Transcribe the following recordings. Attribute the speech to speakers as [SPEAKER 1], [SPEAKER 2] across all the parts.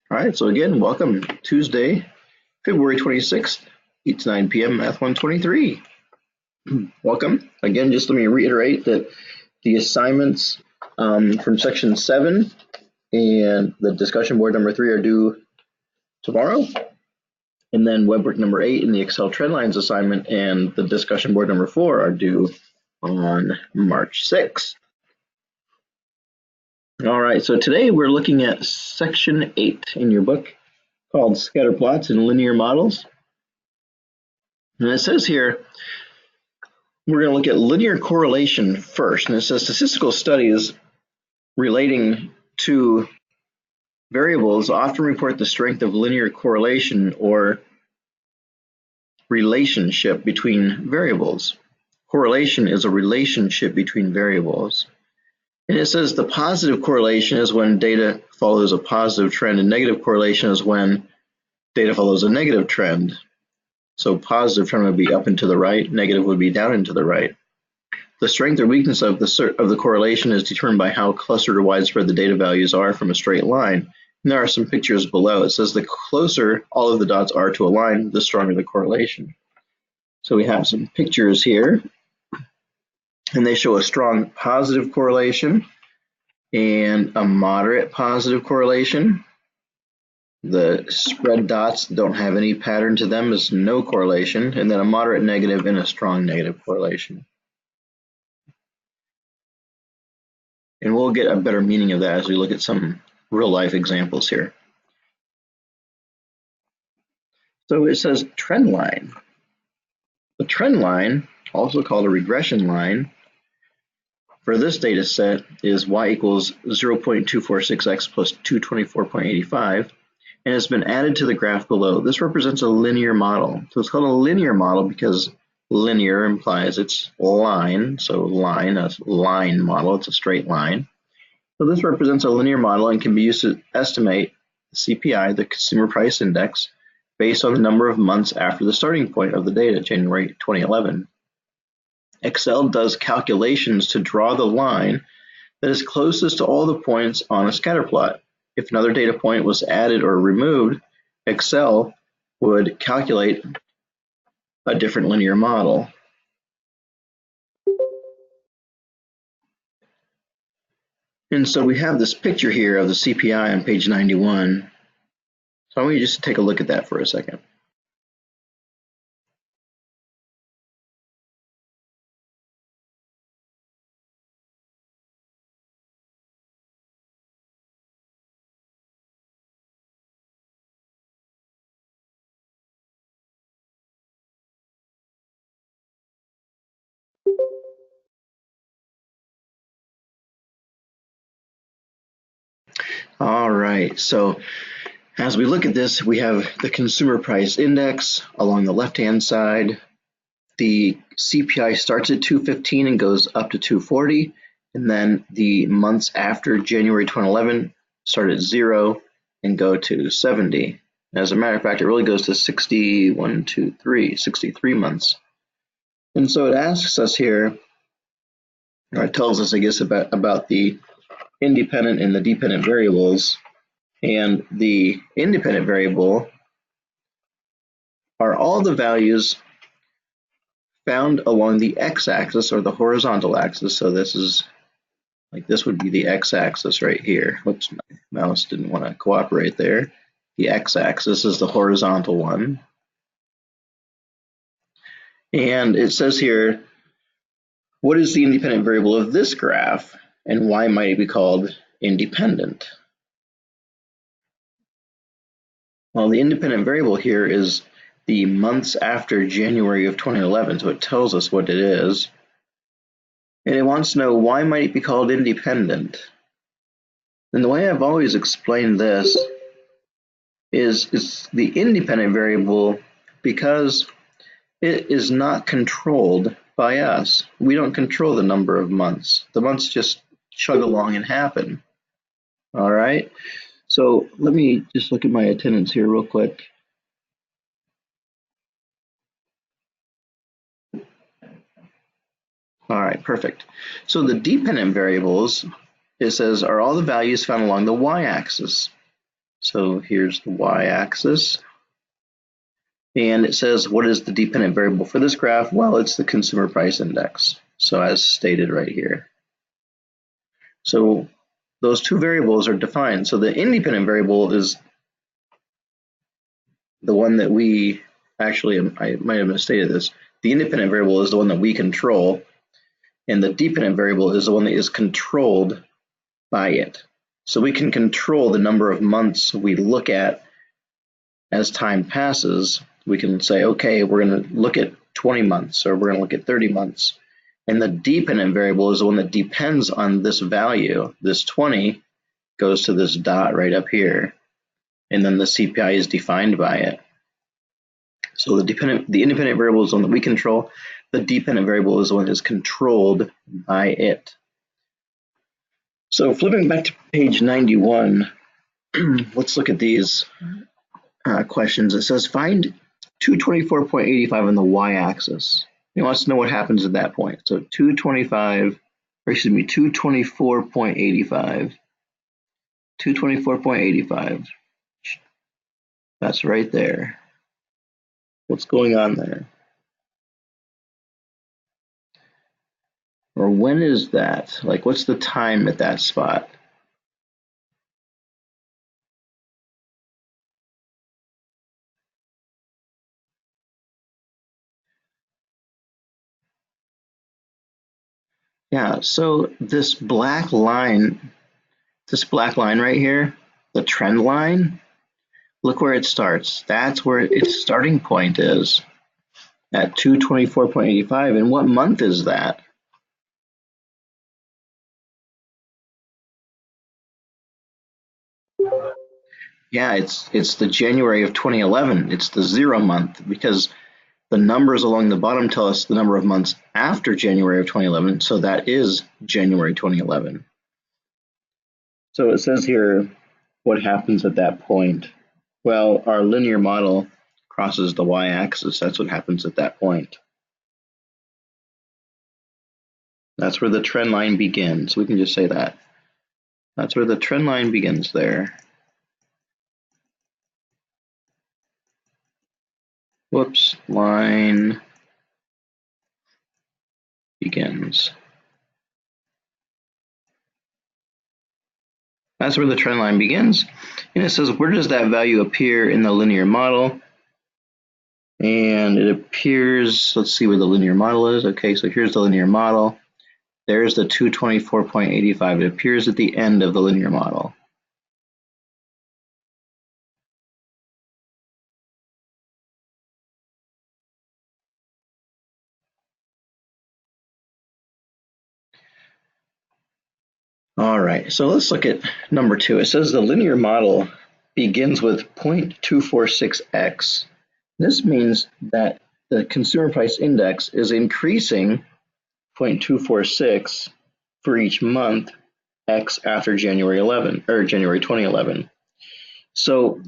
[SPEAKER 1] All right, so again, welcome. Tuesday, February 26th, 8 to 9 p.m., Math 123. Welcome. Again, just let me reiterate that the assignments from section 7 and the discussion board number 3 are due tomorrow. And then web work number 8 and the Excel trendlines assignment and the discussion board number 4 are due on March 6th. All right, so today we're looking at section 8 in your book called Scatter Plots and Linear Models. And it says here, we're going to look at linear correlation first. And it says statistical studies relating to variables often report the strength of linear correlation or relationship between variables. Correlation is a relationship between variables. And it says the positive correlation is when data follows a positive trend, and negative correlation is when data follows a negative trend. So positive trend would be up and to the right, negative would be down and to the right. The strength or weakness of the correlation is determined by how clustered or widespread the data values are from a straight line. And there are some pictures below. It says the closer all of the dots are to a line, the stronger the correlation. So we have some pictures here, and they show a strong positive correlation and a moderate positive correlation. The spread dots don't have any pattern to them, is no correlation, and then a moderate negative and a strong negative correlation. And we'll get a better meaning of that as we look at some real life examples here. So it says trend line. The trend line, also called a regression line, for this data set is y equals 0.246x plus 224.85, and it's been added to the graph below. This represents a linear model. So it's called a linear model because linear implies it's line, so line, a line model, it's a straight line. So this represents a linear model and can be used to estimate the CPI, the Consumer Price Index, based on the number of months after the starting point of the data, January 2011. Excel does calculations to draw the line that is closest to all the points on a scatter plot. If another data point was added or removed, Excel would calculate a different linear model. And so we have this picture here of the CPI on page 91. So I want you just to take a look at that for a second. All right, so as we look at this, we have the Consumer Price Index along the left-hand side. The CPI starts at 215 and goes up to 240, and then the months after January 2011 start at 0 and go to 70. As a matter of fact, it really goes to 63 months. And so it asks us here, or it tells us, I guess, about the independent and the dependent variables. And the independent variable are all the values found along the x-axis or the horizontal axis. So this is this would be the x-axis right here. Whoops, my mouse didn't want to cooperate there. The x-axis is the horizontal one. And it says here, what is the independent variable of this graph and why might it be called independent? Well, the independent variable here is the months after January of 2011, so it tells us what it is. And it wants to know why might it be called independent. And the way I've always explained this is it's the independent variable because it is not controlled by us. We don't control the number of months. The months just chug along and happen. All right. So let me just look at my attendance here real quick. All right, perfect. So the dependent variables, it says, are all the values found along the y-axis. So here's the y-axis. And it says, what is the dependent variable for this graph? Well, it's the consumer price index. So as stated right here. So those two variables are defined. So the independent variable is the one that we actually, I might have misstated this. The independent variable is the one that we control, and the dependent variable is the one that is controlled by it. So we can control the number of months we look at as time passes. We can say, okay, we're going to look at 20 months, or we're going to look at 30 months. And the dependent variable is the one that depends on this value. This 20 goes to this dot right up here, and then the CPI is defined by it. So the independent variable is the one that we control. The dependent variable is the one that is controlled by it. So flipping back to page 91, let's look at these questions. It says find 224.85 on the y-axis. It wants to know what happens at that point. So 224.85. 224.85. That's right there. What's going on there? Or when is that? Like, what's the time at that spot? Yeah, so this black line right here, the trend line, look where it starts. That's where its starting point is, at 224.85. And what month is that? Yeah, it's the January of 2011. It's the 0 month, because the numbers along the bottom tell us the number of months after January of 2011, so that is January 2011. So it says here what happens at that point. Well, our linear model crosses the y-axis. That's what happens at that point. That's where the trend line begins. We can just say that. That's where the trend line begins there. Whoops, line begins. That's where the trend line begins. And it says, where does that value appear in the linear model? And it appears, let's see where the linear model is. Okay, so here's the linear model. There's the 224.85. It appears at the end of the linear model. All right, so let's look at number 2. It says the linear model begins with 0.246x. This means that the consumer price index is increasing 0.246 for each month x after January 2011. So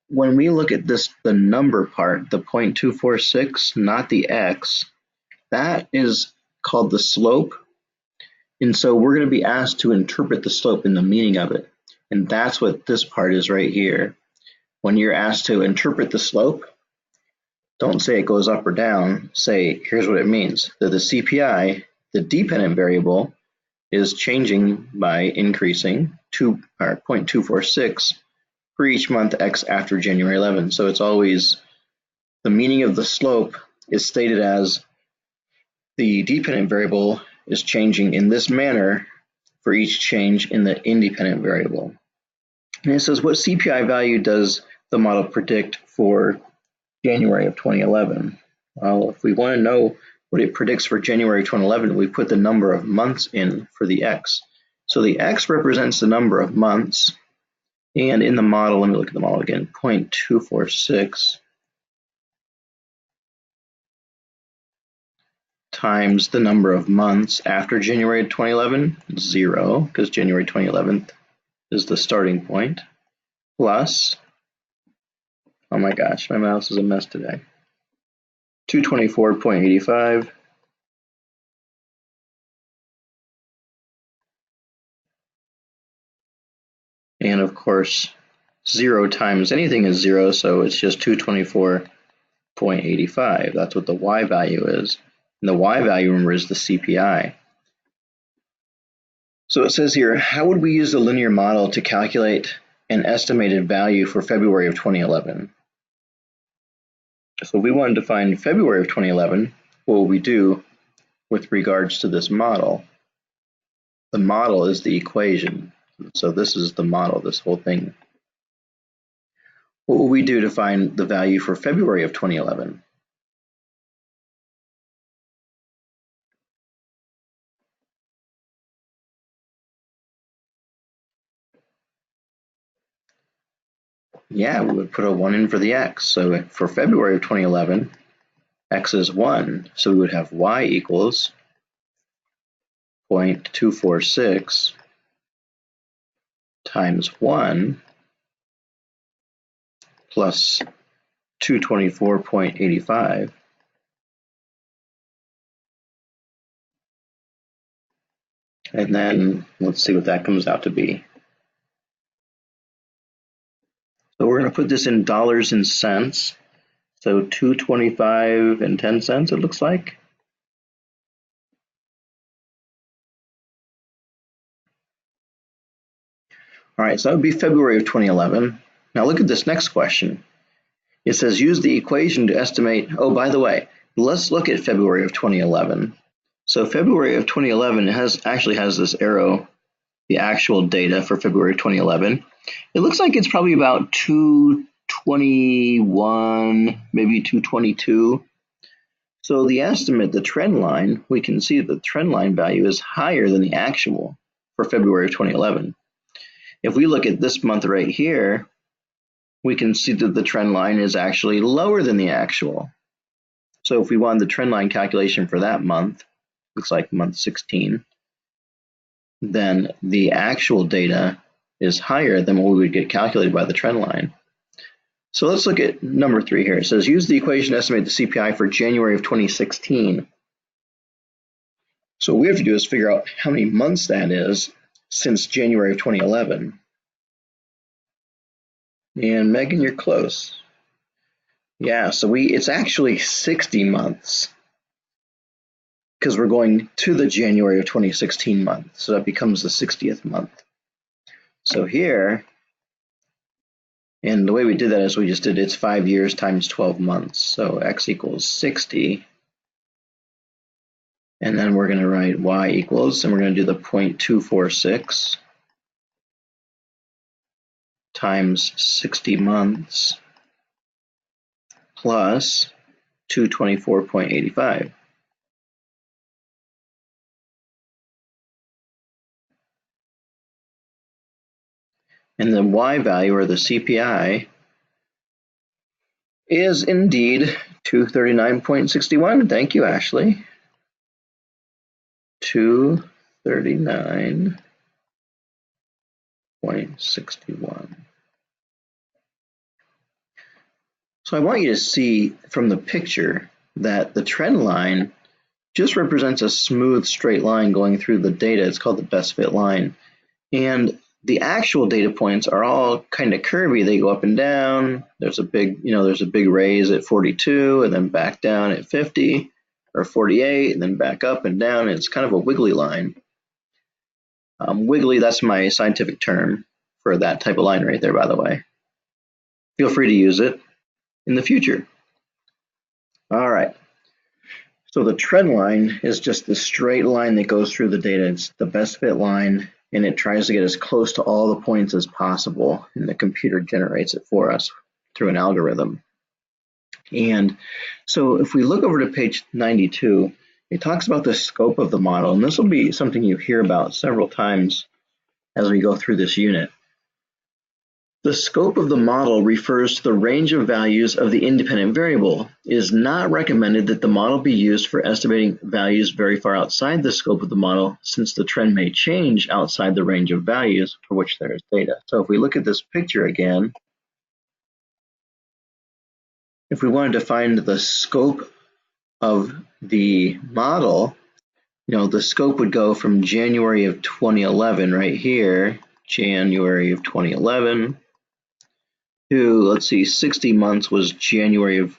[SPEAKER 1] when we look at this, the number part, the 0.246, not the x, that is called the slope. And so we're going to be asked to interpret the slope and the meaning of it. And that's what this part is right here. When you're asked to interpret the slope, don't say it goes up or down. Say, here's what it means. That the CPI, the dependent variable, is changing by increasing 0.246 for each month x after January 11. So it's always, the meaning of the slope is stated as the dependent variable is changing in this manner for each change in the independent variable. And it says, what CPI value does the model predict for January of 2011? Well, if we want to know what it predicts for January 2011, we put the number of months in for the x. So the x represents the number of months. And in the model, let me look at the model again, 0.246 times the number of months after January 2011, 0, because January 2011 is the starting point, plus, oh my gosh, my mouse is a mess today, 224.85 and of course 0 times anything is 0, so it's just 224.85. That's what the y value is. And the y value, remember, is the CPI. So it says here, how would we use the linear model to calculate an estimated value for February of 2011? So if we wanted to find February of 2011, what would we do with regards to this model? The model is the equation. So this is the model, this whole thing. What will we do to find the value for February of 2011? Yeah, we would put a 1 in for the x. So for February of 2011, x is 1. So we would have y equals 0.246 times 1 plus 224.85. And then let's see what that comes out to be. So we're going to put this in dollars and cents. So 225 and 10 cents, it looks like. All right, so that would be February of 2011. Now look at this next question. It says use the equation to estimate, oh, by the way, let's look at February of 2011. So February of 2011 actually has this arrow, the actual data for February of 2011. It looks like it's probably about 221, maybe 222. So the estimate, the trend line, we can see the trend line value is higher than the actual for February of 2011. If we look at this month right here, we can see that the trend line is actually lower than the actual. So if we wanted the trend line calculation for that month, looks like month 16, then the actual data is higher than what we would get calculated by the trend line. So let's look at number 3 here. It says use the equation to estimate the CPI for January of 2016. So what we have to do is figure out how many months that is since January of 2011. And Megan, you're close. Yeah, so it's actually 60 months because we're going to the January of 2016 month. So that becomes the 60th month. So here, and the way we did that is we just did it's 5 years times 12 months. So x equals 60. And then we're going to write y equals, and we're going to do the 0.246 times 60 months plus 224.85. And the y value, or the CPI, is indeed 239.61. Thank you, Ashley. 239.61. So I want you to see from the picture that the trend line just represents a smooth straight line going through the data. It's called the best fit line. And the actual data points are all kind of curvy. They go up and down. There's a big raise at 42 and then back down at 50 or 48 and then back up and down. It's kind of a wiggly line. Wiggly, that's my scientific term for that type of line right there, by the way. Feel free to use it in the future. All right. So the trend line is just the straight line that goes through the data. It's the best fit line, and it tries to get as close to all the points as possible, and the computer generates it for us through an algorithm. And so if we look over to page 92, it talks about the scope of the model, and this will be something you hear about several times as we go through this unit. The scope of the model refers to the range of values of the independent variable. It is not recommended that the model be used for estimating values very far outside the scope of the model, since the trend may change outside the range of values for which there is data. So if we look at this picture again, if we wanted to find the scope of the model, the scope would go from January of 2011 right here, January of 2011, to, let's see, 60 months was January of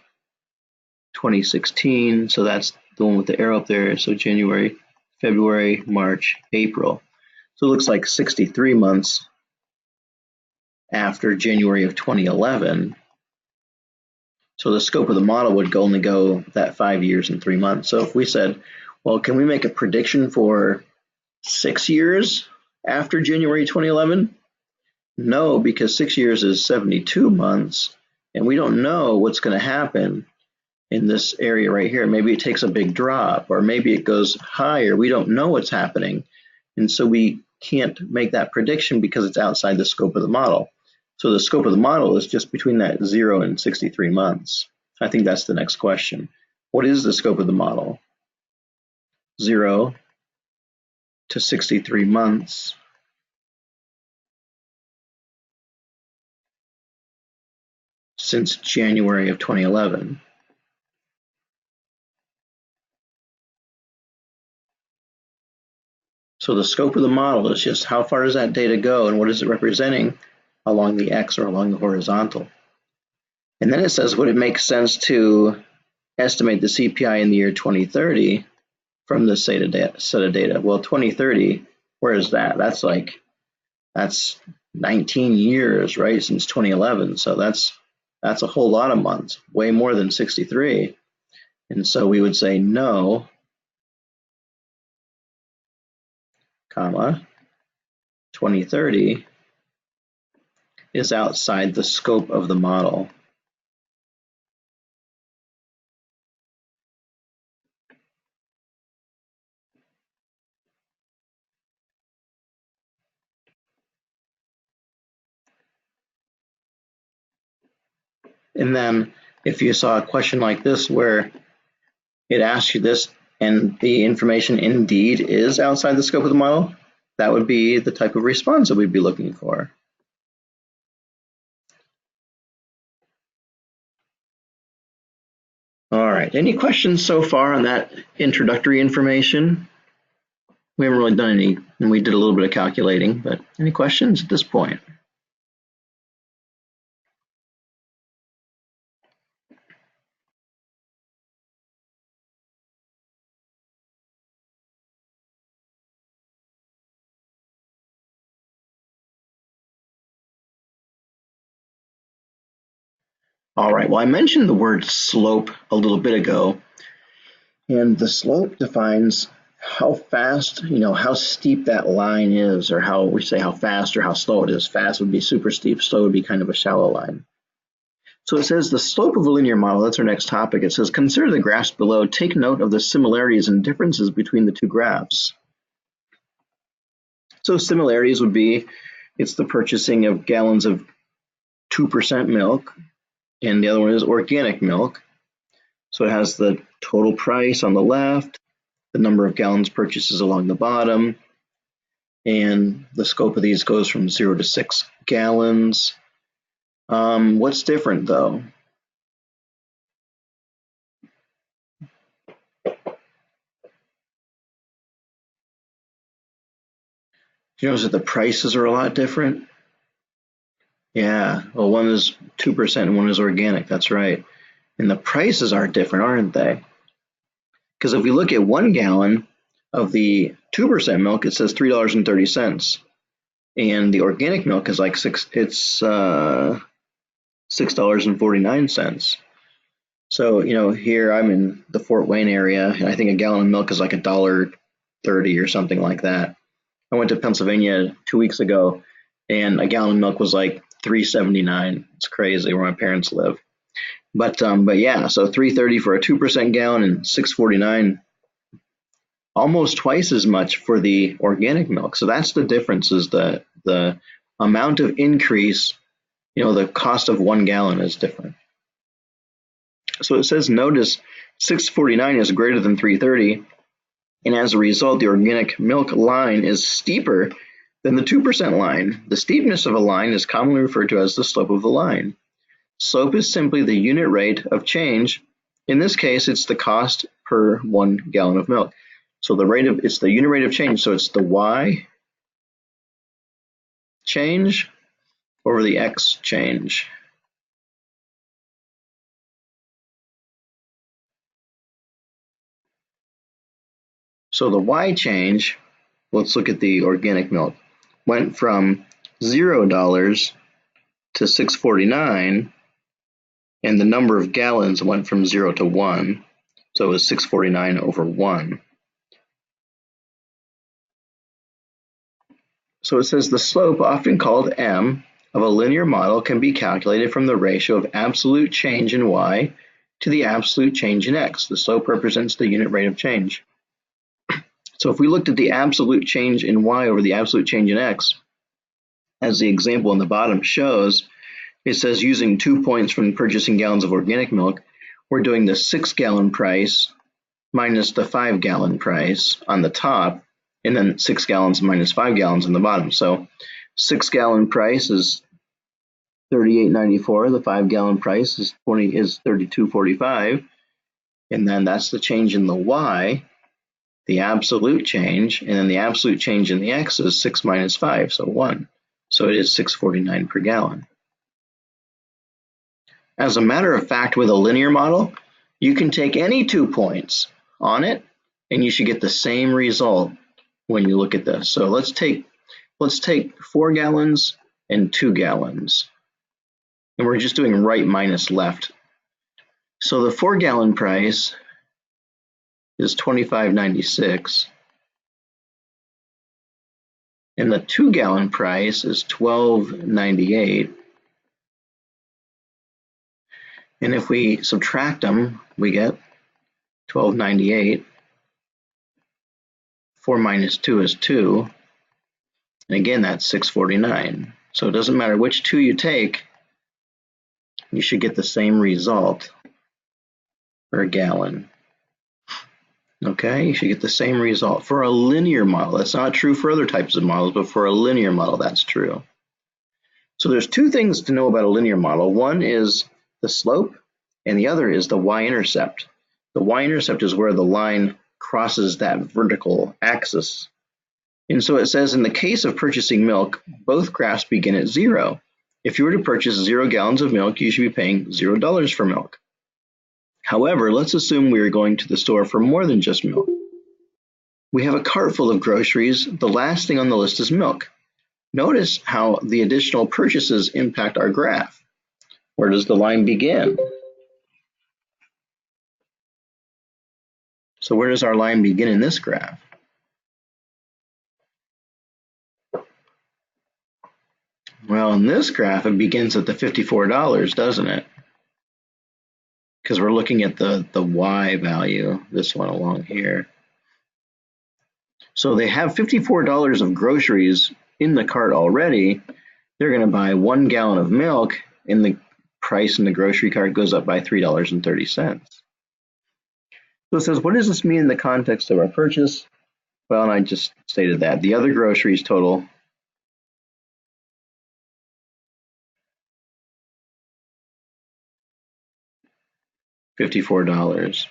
[SPEAKER 1] 2016. So that's the one with the arrow up there. So January, February, March, April. So it looks like 63 months after January of 2011. So the scope of the model would only go that 5 years and 3 months. So if we said, well, can we make a prediction for 6 years after January 2011? No, because 6 years is 72 months, and we don't know what's going to happen in this area right here. Maybe it takes a big drop, or maybe it goes higher. We don't know what's happening, and so we can't make that prediction because it's outside the scope of the model. So the scope of the model is just between that 0 and 63 months. I think that's the next question. What is the scope of the model? 0 to 63 months. Since January of 2011. So the scope of the model is just how far does that data go and what is it representing along the X or along the horizontal. And then it says, would it make sense to estimate the CPI in the year 2030 from this set of data? Well, 2030, where is that? That's 19 years, right, since 2011. So that's a whole lot of months, way more than 63. And so we would say no, comma, 2030 is outside the scope of the model. And then if you saw a question like this where it asks you this and the information indeed is outside the scope of the model, that would be the type of response that we'd be looking for. All right, any questions so far on that introductory information? We haven't really done any, and we did a little bit of calculating, but any questions at this point? All right, well, I mentioned the word slope a little bit ago, and the slope defines how fast, how steep that line is, or how we say how fast or how slow it is. Fast would be super steep, slow would be kind of a shallow line. So it says the slope of a linear model, that's our next topic. It says, consider the graphs below, take note of the similarities and differences between the two graphs. So similarities would be, it's the purchasing of gallons of 2% milk, and the other one is organic milk. So it has the total price on the left, the number of gallons purchases along the bottom, and the scope of these goes from 0 to 6 gallons. What's different though? You notice that the prices are a lot different? Yeah, well, one is 2% and one is organic, that's right. And the prices are different, aren't they? Because if we look at 1 gallon of the 2% milk, it says $3.30. And the organic milk is like $6.49. So, here I'm in the Fort Wayne area, and I think a gallon of milk is like $1.30 or something like that. I went to Pennsylvania 2 weeks ago, and a gallon of milk was like $3.79. It's crazy where my parents live. But yeah, so $3.30 for a 2% gallon and $6.49, almost twice as much for the organic milk. So that's the difference, is the amount of increase, the cost of 1 gallon is different. So it says, notice $6.49 is greater than $3.30, and as a result, the organic milk line is steeper than the 2% line. The steepness of a line is commonly referred to as the slope of the line. Slope is simply the unit rate of change. In this case, it's the cost per 1 gallon of milk. So it's the unit rate of change, so it's the y change over the x change. So the Y change, let's look at the organic milk, went from $0 to $6.49, and the number of gallons went from 0 to 1. So it was 649 over 1. So it says the slope, often called m, of a linear model can be calculated from the ratio of absolute change in y to the absolute change in x. The slope represents the unit rate of change. So if we looked at the absolute change in y over the absolute change in x, as the example in the bottom shows, it says using 2 points from purchasing gallons of organic milk, we're doing the 6-gallon price minus the 5-gallon price on the top, and then 6 gallons minus 5 gallons on the bottom. So 6-gallon price is $38.94. The 5-gallon price is $32.45, and then that's the change in the y, the absolute change, and then the absolute change in the x is 6 minus 5, so 1. So it is $6.49 per gallon. As a matter of fact, with a linear model, you can take any 2 points on it, and you should get the same result when you look at this. So let's take 4 gallons and 2 gallons. And we're just doing right minus left. So the 4-gallon price is $25.96. And the 2-gallon price is $12.98. And if we subtract them, we get $12.98. 4 minus 2 is 2. And again, that's $6.49. So it doesn't matter which 2 you take, you should get the same result per gallon. Okay, you should get the same result for a linear model. That's not true for other types of models, but for a linear model, that's true. So there's 2 things to know about a linear model. One is the slope, and the other is the y-intercept. The y-intercept is where the line crosses that vertical axis. And so it says in the case of purchasing milk, both graphs begin at 0. If you were to purchase 0 gallons of milk, you should be paying $0 for milk. However, let's assume we are going to the store for more than just milk. We have a cart full of groceries. The last thing on the list is milk. Notice how the additional purchases impact our graph. Where does the line begin? So where does our line begin in this graph? Well, in this graph, it begins at the $54, doesn't it? Because we're looking at the y value, this one along here. So they have $54 of groceries in the cart already. They're going to buy 1 gallon of milk, and the price in the grocery cart goes up by $3.30. So it says, what does this mean in the context of our purchase? Well, and I just stated that. The other groceries total $54.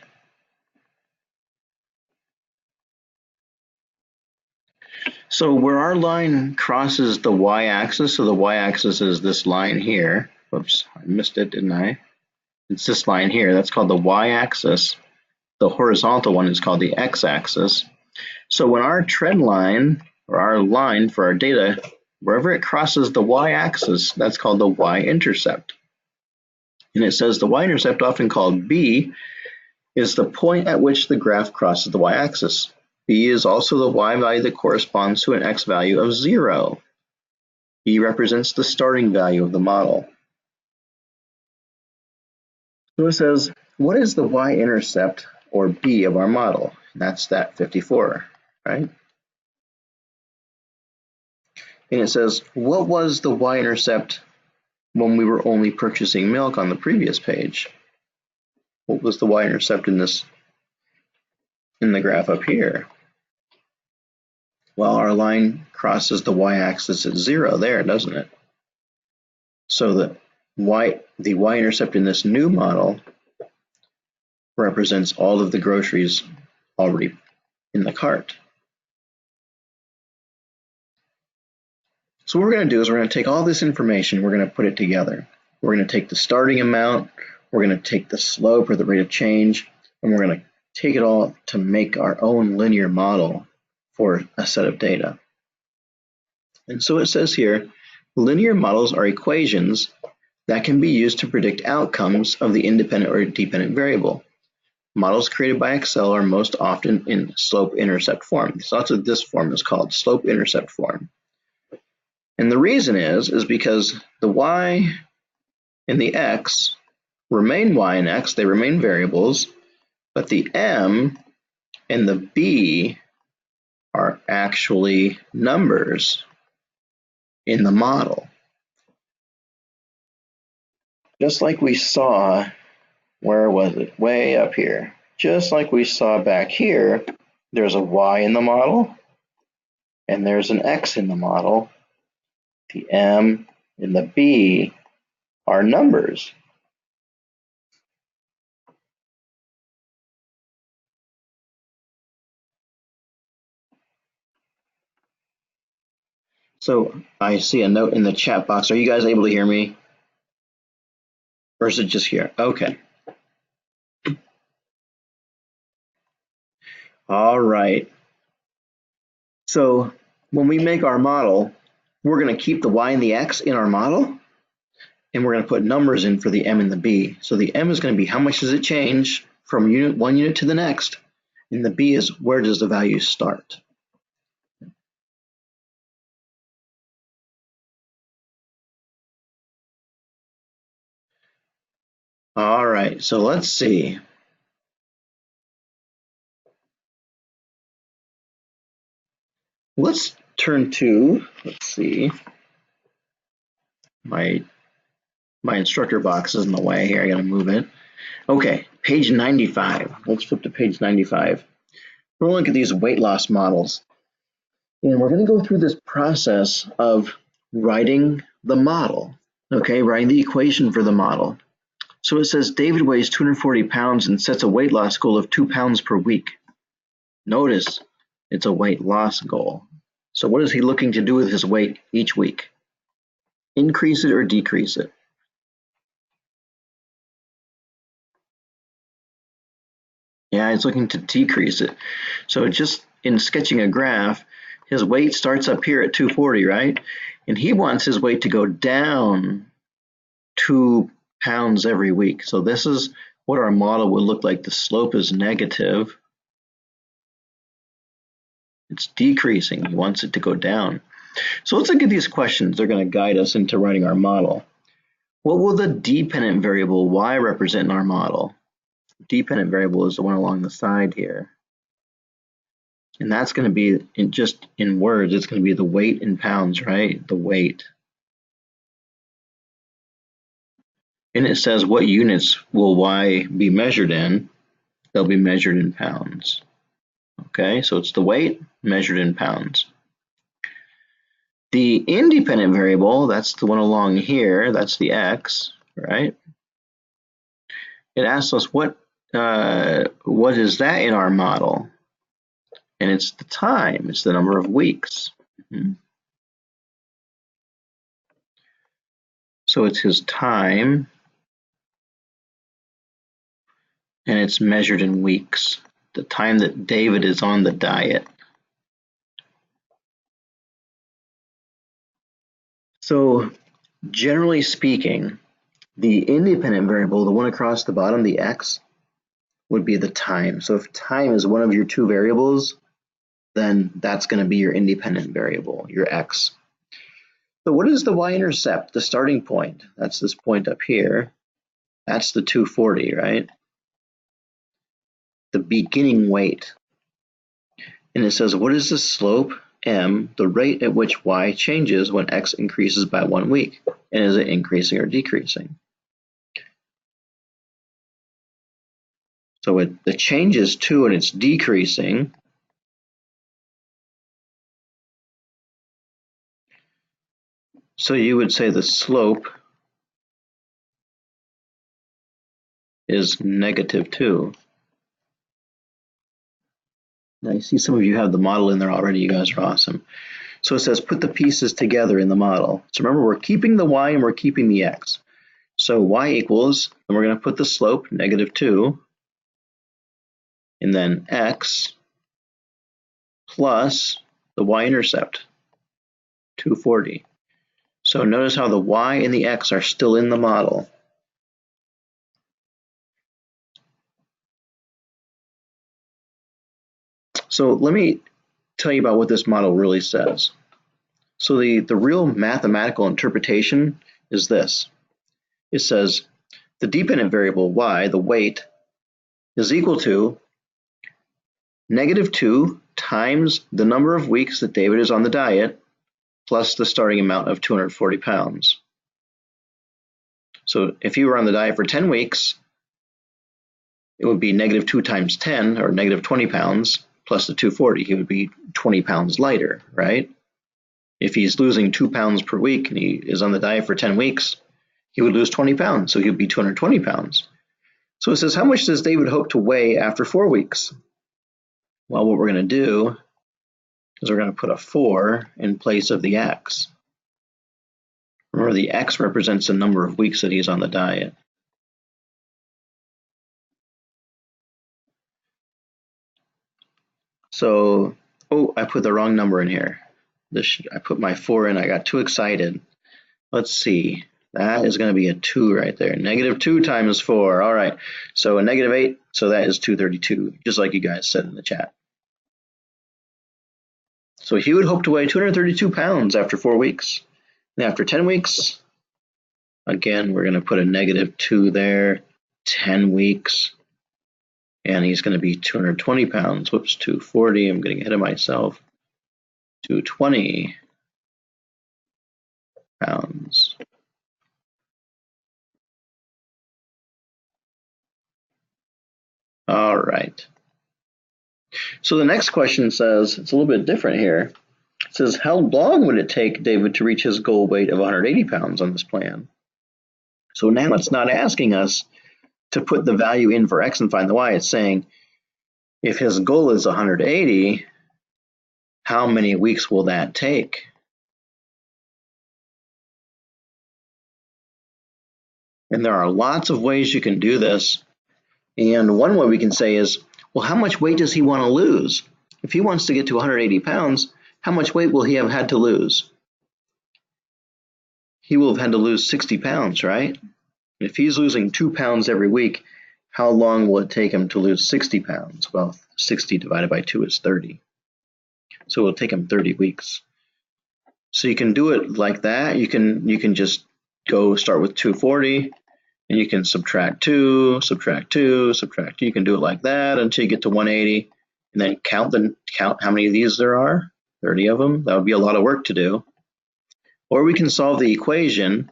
[SPEAKER 1] So where our line crosses the y-axis, so the y-axis is this line here. Whoops, I missed it, didn't I? It's this line here. That's called the y-axis. The horizontal one is called the x-axis. So when our trend line, or our line for our data, wherever it crosses the y-axis, that's called the y-intercept. And it says the y-intercept, often called B, is the point at which the graph crosses the y-axis. B is also the y value that corresponds to an x value of 0. B represents the starting value of the model. So it says, what is the y-intercept, or B, of our model? And that's that 54, right? And it says, what was the y-intercept when we were only purchasing milk on the previous page? What was the y-intercept in the graph up here? Well, our line crosses the y-axis at 0 there, doesn't it? So the y-intercept in this new model represents all of the groceries already in the cart. So what we're going to do is we're going to take all this information, we're going to put it together. We're going to take the starting amount, we're going to take the slope or the rate of change, and we're going to take it all to make our own linear model for a set of data. And so it says here, linear models are equations that can be used to predict outcomes of the independent or dependent variable. Models created by Excel are most often in slope-intercept form. So that's what this form is called, slope-intercept form. And the reason is because the y and the x remain y and x, they remain variables, but the m and the b are actually numbers in the model. Just like we saw, where was it? Way up here. Just like we saw back here, there's a y in the model, and there's an x in the model. The m and the b are numbers. So I see a note in the chat box. Are you guys able to hear me? Or is it just here? Okay. All right. So when we make our model, we're going to keep the y and the x in our model, and we're going to put numbers in for the m and the b. So the m is going to be how much does it change from one unit to the next, and the b is where does the value start. All right, so let's see. Let's turn to, let's see, my instructor box is in the way here. I got to move it. Okay, page 95. Let's flip to page 95. We're going to look at these weight loss models. And we're going to go through this process of writing the model, okay, writing the equation for the model. So it says David weighs 240 pounds and sets a weight loss goal of 2 pounds per week. Notice it's a weight loss goal. So what is he looking to do with his weight each week? Increase it or decrease it? Yeah, he's looking to decrease it. So just in sketching a graph, his weight starts up here at 240, right? And he wants his weight to go down 2 pounds every week. So this is what our model would look like. The slope is negative. It's decreasing. He wants it to go down. So let's look at these questions. They're going to guide us into writing our model. What will the dependent variable y represent in our model? Dependent variable is the one along the side here. And that's going to be, just in words, it's going to be the weight in pounds, right? The weight. And it says what units will y be measured in? They'll be measured in pounds. Okay, so it's the weight measured in pounds. The independent variable, that's the one along here, that's the x, right? It asks us what is that in our model? And it's the time, it's the number of weeks. So it's his time, and it's measured in weeks, the time that David is on the diet. So generally speaking, the independent variable, the one across the bottom, the x, would be the time. So if time is one of your two variables, then that's going to be your independent variable, your x. So what is the y-intercept, the starting point? That's this point up here. That's the 240, right? The beginning weight. And it says, what is the slope, m, the rate at which y changes when x increases by 1 week? And is it increasing or decreasing? So the change is 2 and it's decreasing. So you would say the slope is -2. Now you see some of you have the model in there already. You guys are awesome. So it says put the pieces together in the model. So remember, we're keeping the y and we're keeping the x. So y equals, and we're going to put the slope, -2, and then x plus the y-intercept, 240. So notice how the y and the x are still in the model. So let me tell you about what this model really says. So the real mathematical interpretation is this. It says the dependent variable y, the weight, is equal to -2 times the number of weeks that David is on the diet plus the starting amount of 240 pounds. So if you were on the diet for 10 weeks, it would be -2 times 10, or -20 pounds, plus the 240. He would be 20 pounds lighter, right? If he's losing 2 pounds per week and he is on the diet for 10 weeks, he would lose 20 pounds, so he would be 220 pounds. So it says, how much does David hope to weigh after 4 weeks? Well, what we're going to do is we're going to put a 4 in place of the x. Remember, the x represents the number of weeks that he's on the diet. So, oh, I put the wrong number in here. I put my 4 in, I got too excited. Let's see, that is going to be a 2 right there. -2 times 4, all right. So a -8, so that is 232, just like you guys said in the chat. So he would hope to weigh 232 pounds after 4 weeks. And after 10 weeks, again, we're going to put a -2 there, 10 weeks, and he's going to be 220 pounds. Whoops, 240, I'm getting ahead of myself. 220 pounds. All right. So the next question says, it's a little bit different here. It says, how long would it take David to reach his goal weight of 180 pounds on this plan? So now it's not asking us to put the value in for x and find the y. It's saying, if his goal is 180, how many weeks will that take? And there are lots of ways you can do this. And one way we can say is, well, how much weight does he want to lose? If he wants to get to 180 pounds, how much weight will he have had to lose? He will have had to lose 60 pounds, right? If he's losing 2 pounds every week, how long will it take him to lose 60 pounds? Well, 60 divided by 2 is 30. So it'll take him 30 weeks. So you can do it like that. You can just go start with 240, and you can subtract 2, subtract 2, subtract 2. You can do it like that until you get to 180, and then count how many of these there are, 30 of them. That would be a lot of work to do. Or we can solve the equation,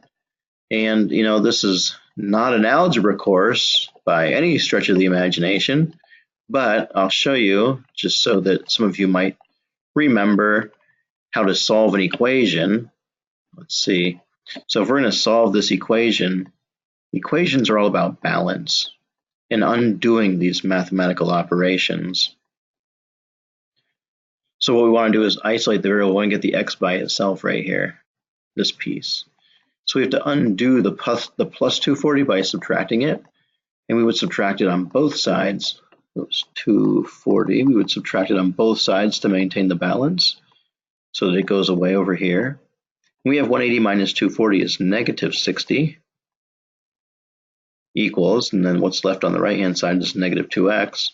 [SPEAKER 1] and this is not an algebra course by any stretch of the imagination, but I'll show you just so that some of you might remember how to solve an equation. Let's see. So if we're going to solve this equation, equations are all about balance and undoing these mathematical operations. So what we want to do is isolate the variable. We want to get the x by itself right here, this piece. So we have to undo the plus 240 by subtracting it, and we would subtract it on both sides. That's 240. We would subtract it on both sides to maintain the balance so that it goes away over here. We have 180 minus 240 is -60 equals, and then what's left on the right-hand side is -2x.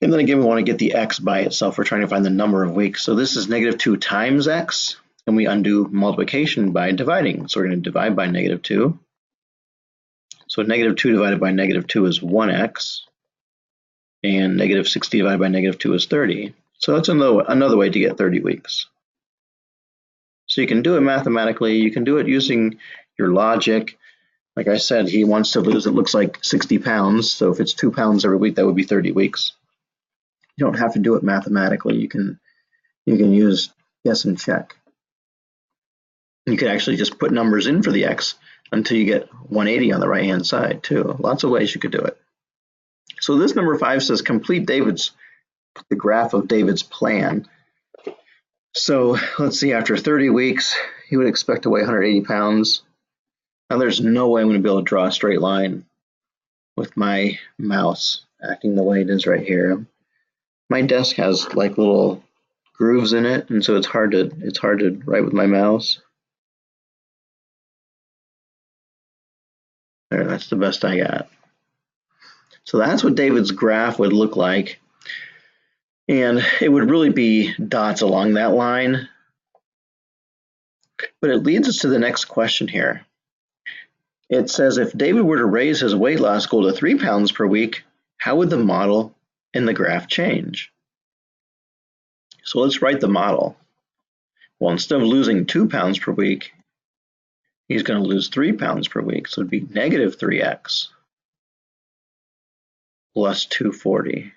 [SPEAKER 1] And then again, we want to get the x by itself. We're trying to find the number of weeks. So this is -2 times x, and we undo multiplication by dividing. So we're going to divide by -2. So -2 divided by -2 is 1x, and -60 divided by -2 is 30. So that's another way to get 30 weeks. So you can do it mathematically. You can do it using your logic. Like I said, he wants to lose, it looks like 60 pounds. So if it's 2 pounds every week, that would be 30 weeks. You don't have to do it mathematically. You can use guess and check. You can actually just put numbers in for the x until you get 180 on the right-hand side too. Lots of ways you could do it. So this number 5 says complete the graph of David's plan. So let's see, after 30 weeks, he would expect to weigh 180 pounds. Now there's no way I'm going to be able to draw a straight line with my mouse. acting the way it is right here. My desk has like little grooves in it, and so it's hard to write with my mouse. There, that's the best I got. So that's what David's graph would look like. And it would really be dots along that line. But it leads us to the next question here. It says if David were to raise his weight loss goal to 3 pounds per week, how would the model and the graph change? So let's write the model. Well, instead of losing 2 pounds per week, he's going to lose 3 pounds per week. So it'd be negative 3x plus 240.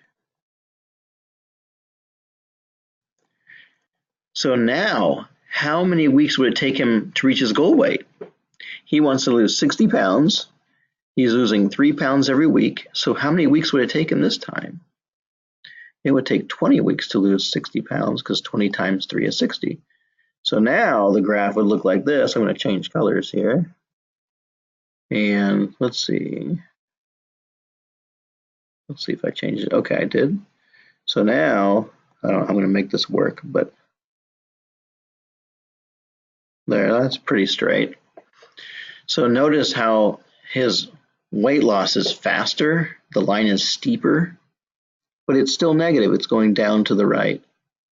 [SPEAKER 1] So now, how many weeks would it take him to reach his goal weight? He wants to lose 60 pounds. He's losing 3 pounds every week. So how many weeks would it take him this time? It would take 20 weeks to lose 60 pounds because 20 times 3 is 60. So now the graph would look like this. I'm going to change colors here. And let's see. Let's see if I change it. Okay, I did. So now, I'm going to make this work, but there, that's pretty straight. So notice how his weight loss is faster. The line is steeper, but it's still negative. It's going down to the right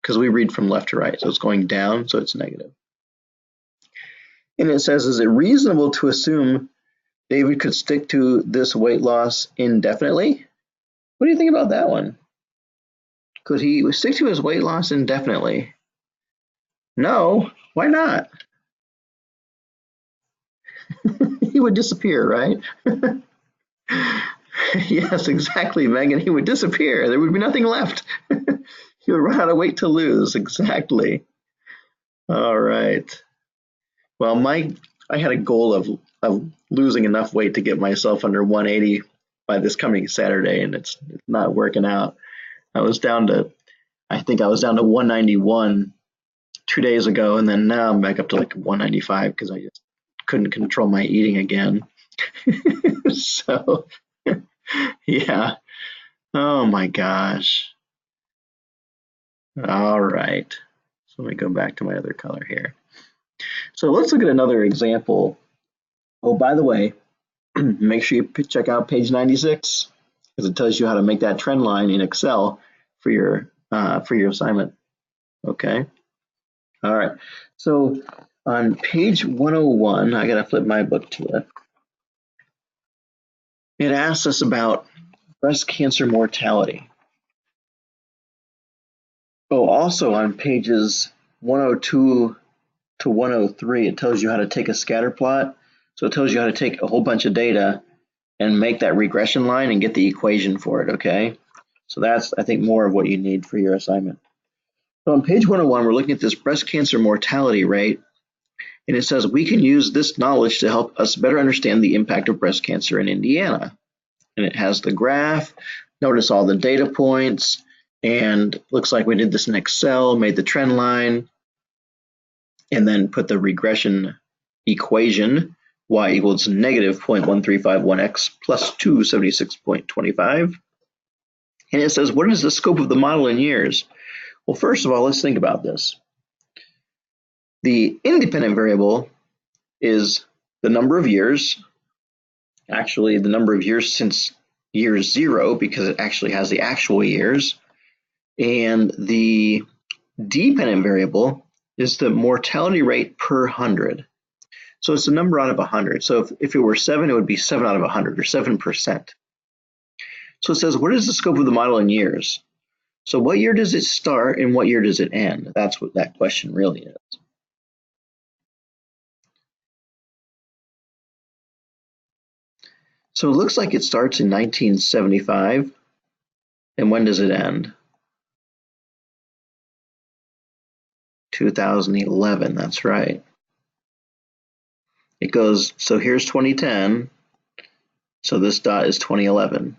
[SPEAKER 1] because we read from left to right. So it's going down, so it's negative. And it says, is it reasonable to assume David could stick to this weight loss indefinitely? What do you think about that one? Could he stick to his weight loss indefinitely? No, why not? He would disappear, right? Yes, exactly, Megan. He would disappear. There would be nothing left. He would run out of weight to lose. Exactly. All right. Well, I had a goal of losing enough weight to get myself under 180 by this coming Saturday, and it's not working out. I think I was down to 191 2 days ago, and then now I'm back up to like 195 because I just couldn't control my eating again. So, yeah. Oh my gosh. All right. So let me go back to my other color here. So let's look at another example. Oh, by the way, make sure you check out page 96 because it tells you how to make that trend line in Excel for your assignment. Okay. All right. So on page 101, I gotta flip my book to it. It asks us about breast cancer mortality. Oh, also on pages 102 to 103, it tells you how to take a scatter plot. So it tells you how to take a whole bunch of data and make that regression line and get the equation for it, okay? So that's, I think, more of what you need for your assignment. So on page 101, we're looking at this breast cancer mortality rate, and it says we can use this knowledge to help us better understand the impact of breast cancer in Indiana. And it has the graph. Notice all the data points, and looks like we did this in Excel, made the trend line, and then put the regression equation, y equals negative 0.1351x plus 276.25. And it says, what is the scope of the model in years? Well, first of all, let's think about this. The independent variable is the number of years, actually the number of years since year 0, because it actually has the actual years. And the dependent variable is the mortality rate per 100. So it's the number out of 100. So if it were 7, it would be 7 out of 100, or 7%. So it says, what is the scope of the model in years? So what year does it start and what year does it end? That's what that question really is. So it looks like it starts in 1975. And when does it end? 2011, that's right. It goes, so here's 2010. So this dot is 2011.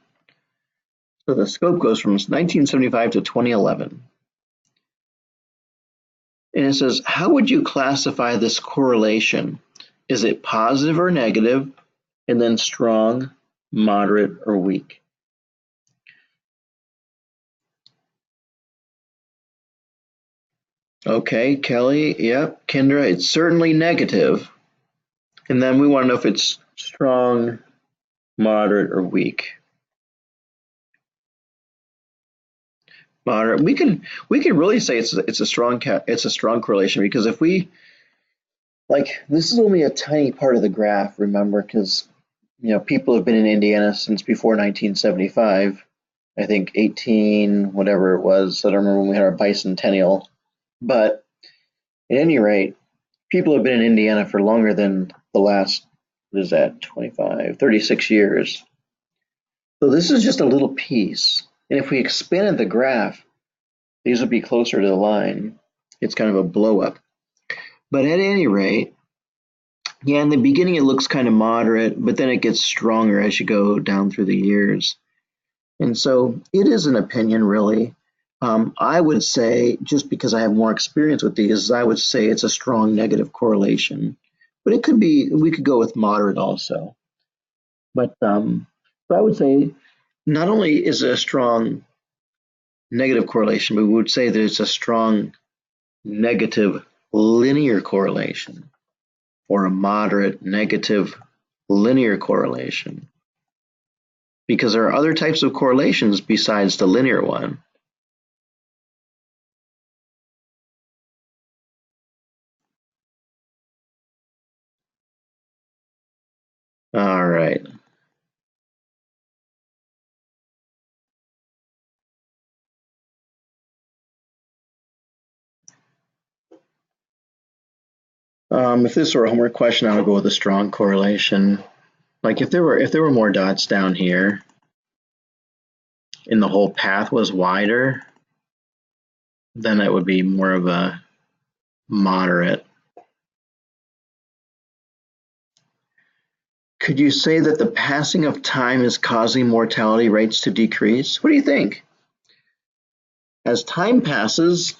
[SPEAKER 1] So the scope goes from 1975 to 2011. And it says, how would you classify this correlation? Is it positive or negative? And then strong, moderate, or weak? Okay, Kelly, yep. Kendra, it's certainly negative. And then we want to know if it's strong, moderate, or weak. Moderate. We could really say it's a strong correlation, because if we, like, this is only a tiny part of the graph, remember, because people have been in Indiana since before 1975. I think 18 whatever it was. I don't remember when we had our bicentennial. But at any rate, people have been in Indiana for longer than the last, what is that, 25, 36 years. So this is just a little piece. And if we expanded the graph, these would be closer to the line. It's kind of a blow up. But at any rate, yeah, in the beginning it looks kind of moderate, but then it gets stronger as you go down through the years. And so it is an opinion, really. I would say, just because I have more experience with these, I would say it's a strong negative correlation. But it could be, we could go with moderate also. But I would say not only is it a strong negative correlation, but we would say that it's a strong negative linear correlation, or a moderate negative linear correlation. Because there are other types of correlations besides the linear one. All right. If this were a homework question, I would go with a strong correlation. Like if there were more dots down here and the whole path was wider, then it would be more of a moderate. Could you say that the passing of time is causing mortality rates to decrease? What do you think? As time passes,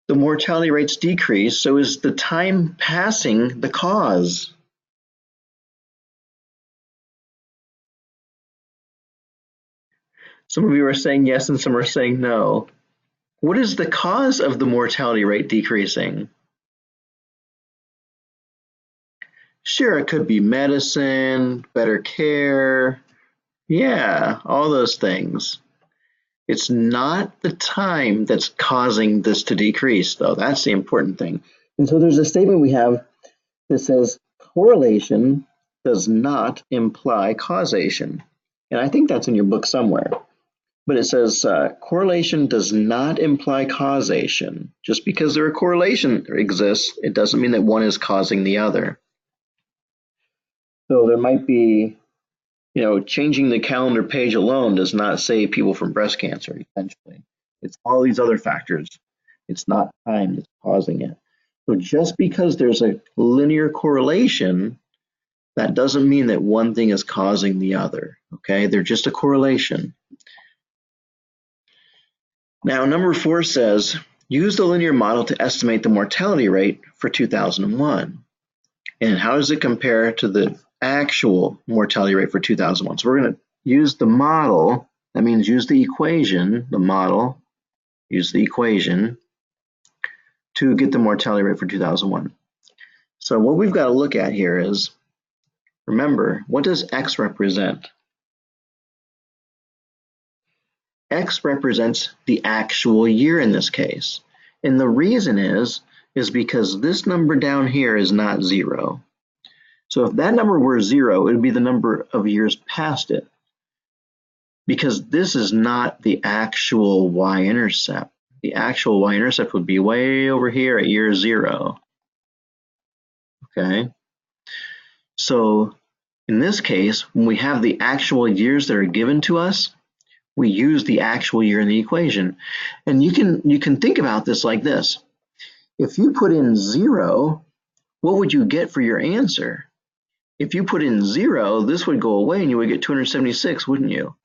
[SPEAKER 1] the mortality rates decrease, so is the time passing the cause? Some of you are saying yes and some are saying no. What is the cause of the mortality rate decreasing? Sure, it could be medicine, better care, yeah, all those things. It's not the time that's causing this to decrease, though. That's the important thing. And so there's a statement we have that says correlation does not imply causation. And I think that's in your book somewhere. But it says correlation does not imply causation. Just because there a correlation exists, it doesn't mean that one is causing the other. So there might be, changing the calendar page alone does not save people from breast cancer, essentially. It's all these other factors. It's not time that's causing it. So just because there's a linear correlation, that doesn't mean that one thing is causing the other, okay? They're just a correlation. Now, number 4 says, use the linear model to estimate the mortality rate for 2001. And how does it compare to the actual mortality rate for 2001? So we're going to use the model. That means use the equation, the model, use the equation to get the mortality rate for 2001. So what we've got to look at here is, remember, what does X represent? X represents the actual year in this case. And the reason is because this number down here is not 0. So if that number were 0, it would be the number of years past it. Because this is not the actual y-intercept. The actual y-intercept would be way over here at year 0. Okay? So in this case, when we have the actual years that are given to us, we use the actual year in the equation. And you can think about this like this. If you put in 0, what would you get for your answer? If you put in 0, this would go away and you would get 276, wouldn't you?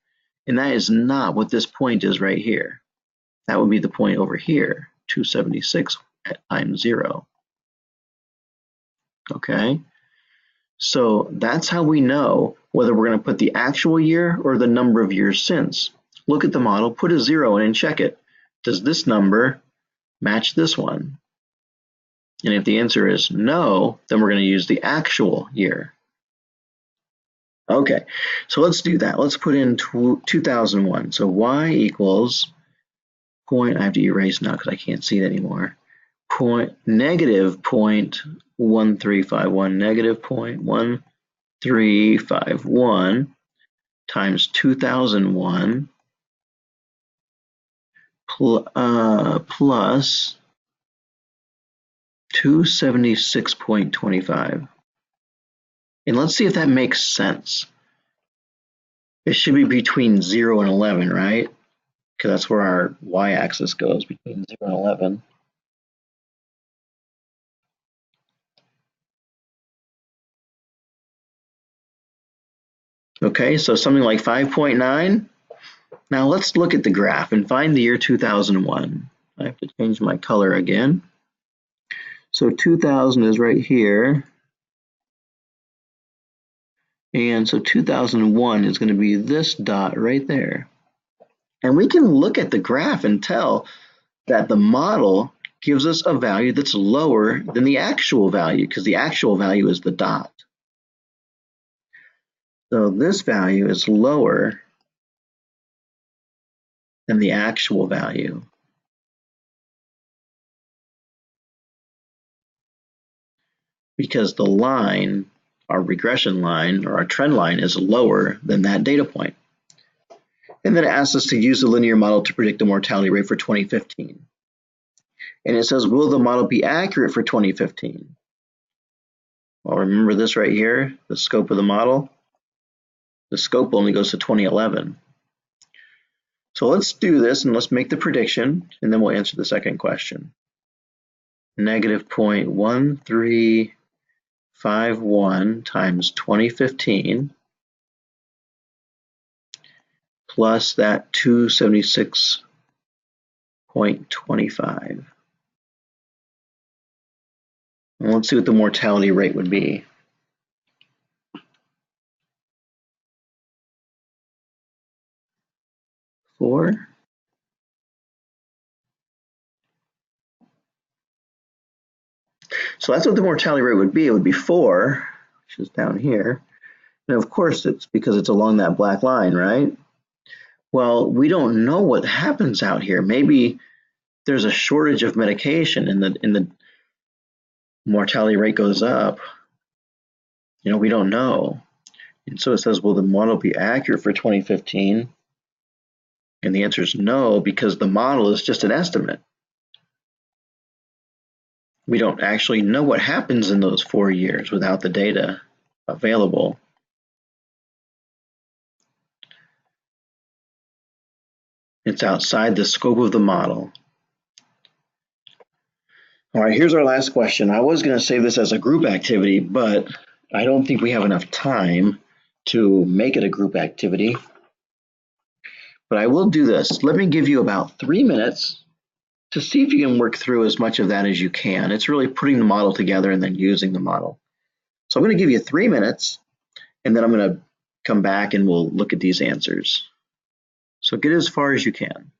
[SPEAKER 1] And that is not what this point is right here. That would be the point over here, 276 at time 0. Okay? So that's how we know whether we're going to put the actual year or the number of years since. Look at the model, put a 0 in and check it. Does this number match this one? And if the answer is no, then we're going to use the actual year. Okay, so let's do that. Let's put in 2001. So y equals I have to erase now because I can't see it anymore. Negative 0.1351, negative 0.1351 times 2001 plus 276.25. And let's see if that makes sense. It should be between 0 and 11, right? Because that's where our y-axis goes, between 0 and 11. Okay, so something like 5.9. Now let's look at the graph and find the year 2001. I have to change my color again. So 2000 is right here. And so 2001 is going to be this dot right there. And we can look at the graph and tell that the model gives us a value that's lower than the actual value because the actual value is the dot. So this value is lower than the actual value. Because the line, our regression line or our trend line, is lower than that data point. And then it asks us to use the linear model to predict the mortality rate for 2015. And it says, will the model be accurate for 2015? Well, remember this right here, the scope of the model? The scope only goes to 2011. So let's do this and let's make the prediction, and then we'll answer the second question. Negative 0.1351 times 2015 plus that 276.25. And let's see what the mortality rate would be. 4. So that's what the mortality rate would be. It would be 4, which is down here. And of course, it's because it's along that black line, right? Well, we don't know what happens out here. Maybe there's a shortage of medication and the mortality rate goes up. You know, we don't know. And so it says, will the model be accurate for 2015? And the answer is no, because the model is just an estimate. We don't actually know what happens in those 4 years without the data available. It's outside the scope of the model. All right, here's our last question. I was going to save this as a group activity, but I don't think we have enough time to make it a group activity. But I will do this. Let me give you about 3 minutes to see if you can work through as much of that as you can. It's really putting the model together and then using the model. So I'm going to give you 3 minutes, and then I'm going to come back and we'll look at these answers. So get as far as you can.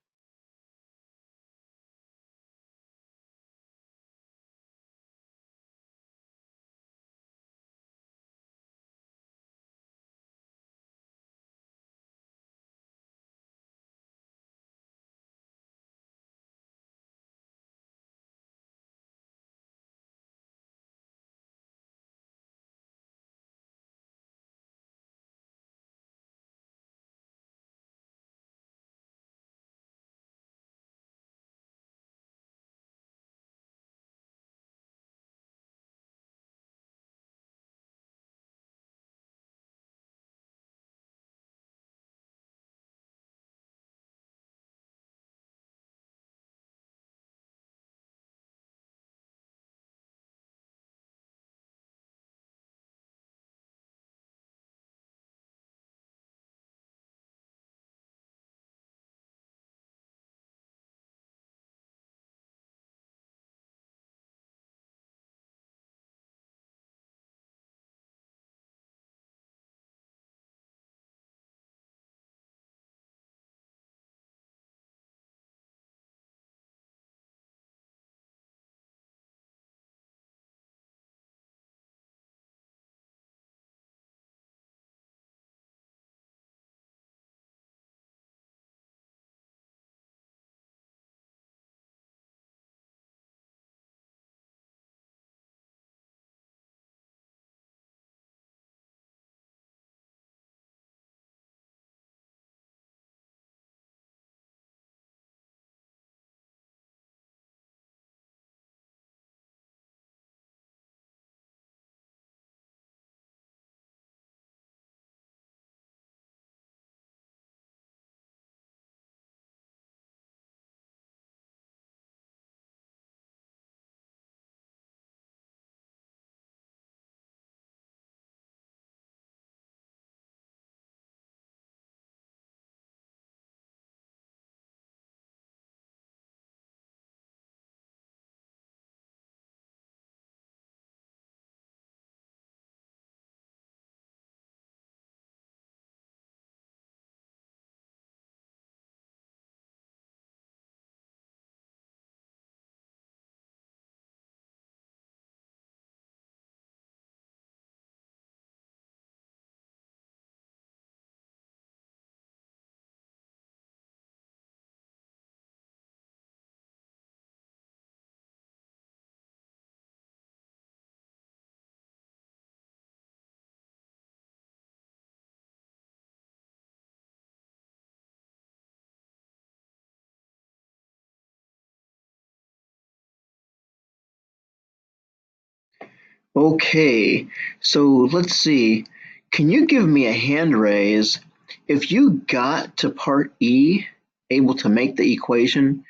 [SPEAKER 1] Okay, so let's see. Can you give me a hand raise if you got to part E, able to make the equation?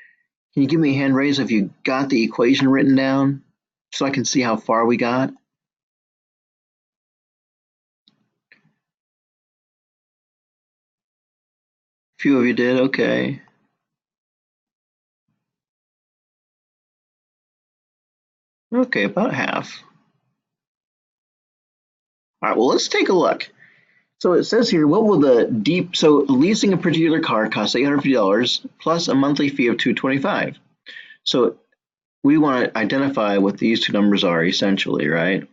[SPEAKER 1] Can you give me a hand raise if you got the equation written down so I can see how far we got? A few of you did, okay. Okay, about half. All right, well, let's take a look. So it says here, what will so leasing a particular car costs $850 plus a monthly fee of $225. So we want to identify what these two numbers are essentially, right?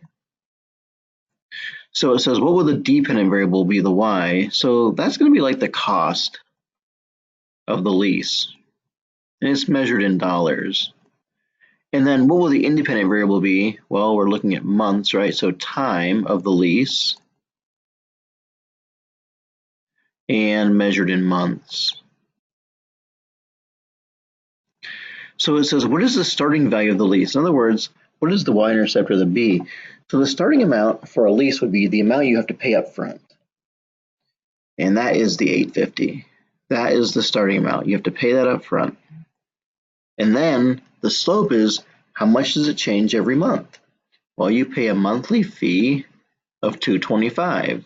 [SPEAKER 1] So it says, what will the dependent variable be, the y? So that's going to be like the cost of the lease, and it's measured in dollars. And then what will the independent variable be? Well, we're looking at months, right? So time of the lease and measured in months. So it says, what is the starting value of the lease? In other words, what is the y-intercept or the b? So the starting amount for a lease would be the amount you have to pay up front. And that is the $850. That is the starting amount. You have to pay that up front. And then the slope is, how much does it change every month? Well, you pay a monthly fee of $225.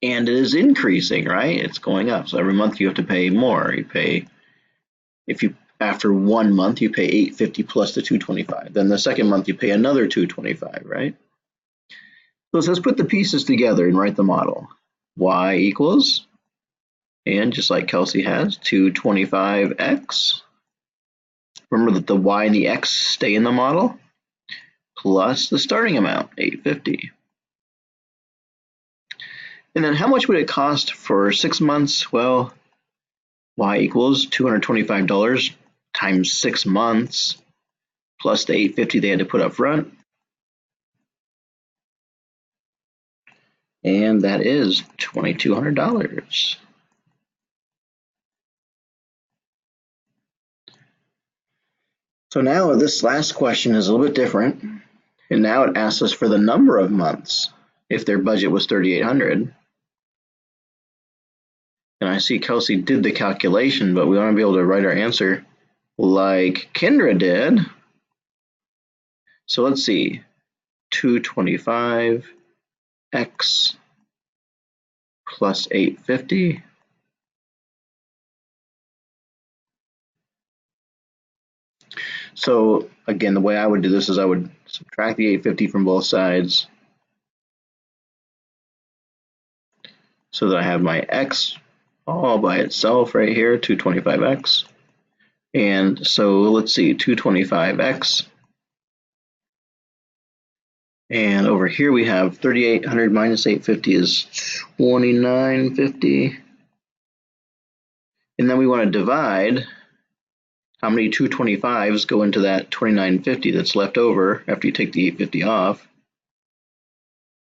[SPEAKER 1] And it is increasing, right? It's going up. So every month you have to pay more. You pay, after 1 month you pay $850 plus the $225. Then the second month you pay another $225, right? So let's put the pieces together and write the model. Y equals, and just like Kelsey has, 225x. Remember that the y and the x stay in the model, plus the starting amount, $850. And then how much would it cost for 6 months? Well, y equals $225 times 6 months, plus the $850 they had to put up front. And that is $2,200. So now this last question is a little bit different. And now it asks us for the number of months if their budget was $3,800. And I see Kelsey did the calculation, but we want to be able to write our answer like Kendra did. So let's see, 225x plus 850. So again, the way I would do this is I would subtract the 850 from both sides so that I have my x all by itself right here, 225x. And so let's see, 225x. And over here we have 3,800 minus 850 is 2,950. And then we want to divide how many 225s go into that 2,950 that's left over after you take the 850 off.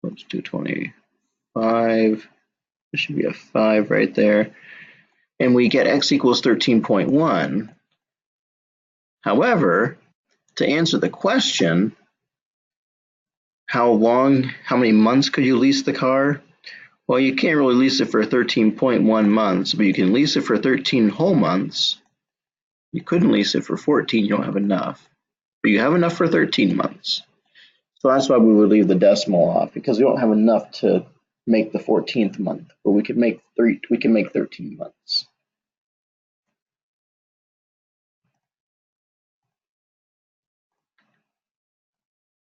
[SPEAKER 1] Oops, 225. There should be a 5 right there. And we get x equals 13.1. However, to answer the question, how many months could you lease the car? Well, you can't really lease it for 13.1 months, but you can lease it for 13 whole months. You couldn't lease it for 14, you don't have enough. But you have enough for 13 months. So that's why we would leave the decimal off, because we don't have enough to make the 14th month, but we can make 13 months.